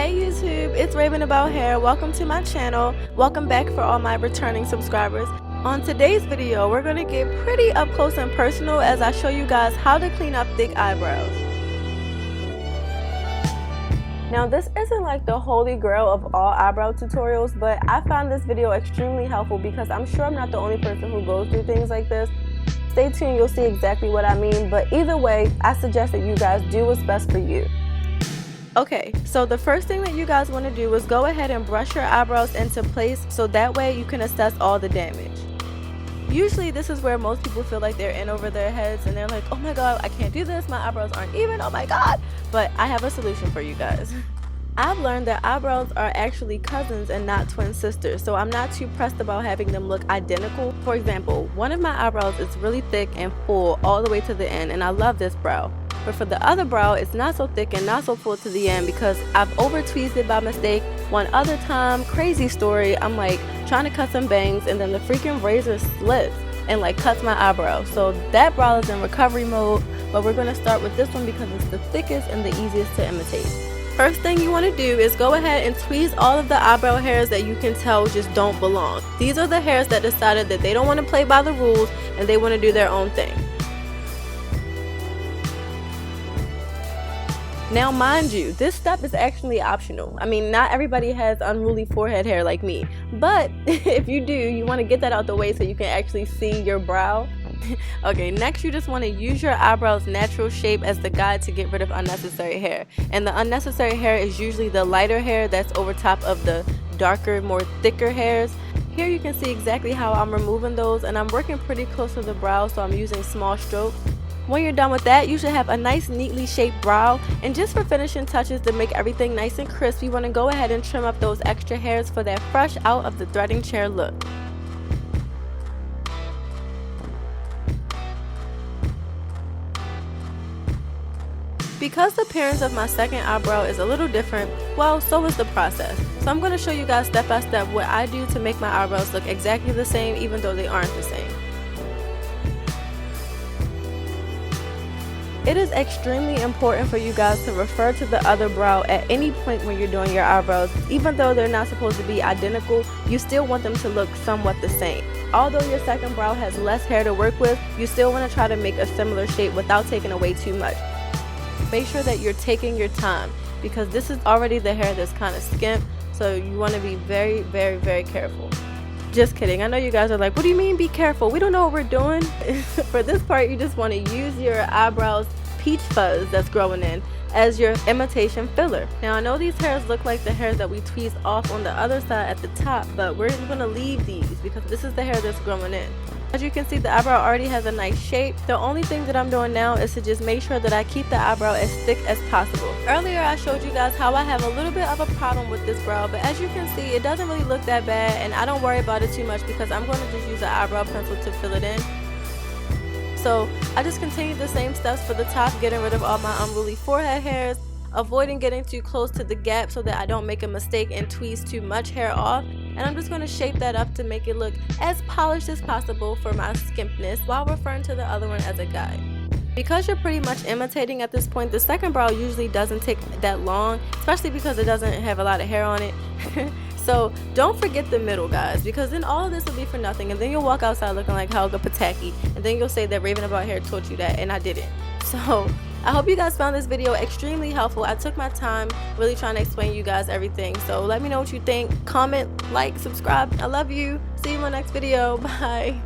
Hey YouTube, it's Raven About Hair. Welcome to my channel. Welcome back for all my returning subscribers. On today's video, we're going to get pretty up close and personal as I show you guys how to clean up thick eyebrows. Now this isn't like the holy grail of all eyebrow tutorials, but I found this video extremely helpful because I'm sure I'm not the only person who goes through things like this. Stay tuned, you'll see exactly what I mean, but either way, I suggest that you guys do what's best for you. Okay, so the first thing that you guys want to do is go ahead and brush your eyebrows into place so that way you can assess all the damage. Usually this is where most people feel like they're in over their heads and they're like, oh my god, I can't do this, my eyebrows aren't even, oh my god. But I have a solution for you guys. I've learned that eyebrows are actually cousins and not twin sisters, so I'm not too pressed about having them look identical. For example, one of my eyebrows is really thick and full all the way to the end, and I love this brow. But for the other brow, it's not so thick and not so full to the end because I've over tweezed it by mistake. One other time, crazy story, I'm like trying to cut some bangs and then the freaking razor slips and like cuts my eyebrow. So that brow is in recovery mode, but we're going to start with this one because it's the thickest and the easiest to imitate. First thing you want to do is go ahead and tweeze all of the eyebrow hairs that you can tell just don't belong. These are the hairs that decided that they don't want to play by the rules and they want to do their own thing. Now mind you, this step is actually optional. I mean, not everybody has unruly forehead hair like me, but if you do, you want to get that out the way so you can actually see your brow. Okay, next you just want to use your eyebrows' natural shape as the guide to get rid of unnecessary hair. And the unnecessary hair is usually the lighter hair that's over top of the darker, more thicker hairs. Here you can see exactly how I'm removing those, and I'm working pretty close to the brow, so I'm using small strokes. When you're done with that, you should have a nice neatly shaped brow, and just for finishing touches to make everything nice and crisp, you want to go ahead and trim up those extra hairs for that fresh out of the threading chair look. Because the appearance of my second eyebrow is a little different, well, so is the process. So I'm going to show you guys step by step what I do to make my eyebrows look exactly the same even though they aren't the same. It is extremely important for you guys to refer to the other brow at any point when you're doing your eyebrows. Even though they're not supposed to be identical, you still want them to look somewhat the same. Although your second brow has less hair to work with, you still want to try to make a similar shape without taking away too much. Make sure that you're taking your time because this is already the hair that's kind of skimp, so you want to be very, very, very careful. Just kidding. I know you guys are like, what do you mean be careful? We don't know what we're doing. For this part, you just want to use your eyebrows peach fuzz that's growing in as your imitation filler. Now I know these hairs look like the hairs that we tweezed off on the other side at the top, but we're going to leave these because this is the hair that's growing in. As you can see, the eyebrow already has a nice shape. The only thing that I'm doing now is to just make sure that I keep the eyebrow as thick as possible. Earlier I showed you guys how I have a little bit of a problem with this brow, but as you can see, it doesn't really look that bad and I don't worry about it too much because I'm going to just use an eyebrow pencil to fill it in. So I just continue the same steps for the top, getting rid of all my unruly forehead hairs, avoiding getting too close to the gap so that I don't make a mistake and tweeze too much hair off. And I'm just going to shape that up to make it look as polished as possible for my skimpness while referring to the other one as a guide. Because you're pretty much imitating at this point, the second brow usually doesn't take that long, especially because it doesn't have a lot of hair on it. So don't forget the middle, guys, because then all of this will be for nothing and then you'll walk outside looking like Helga Pataki and then you'll say that Raven About Hair taught you that and I didn't. So I hope you guys found this video extremely helpful. I took my time really trying to explain you guys everything. So let me know what you think. Comment, like, subscribe. I love you. See you in my next video. Bye.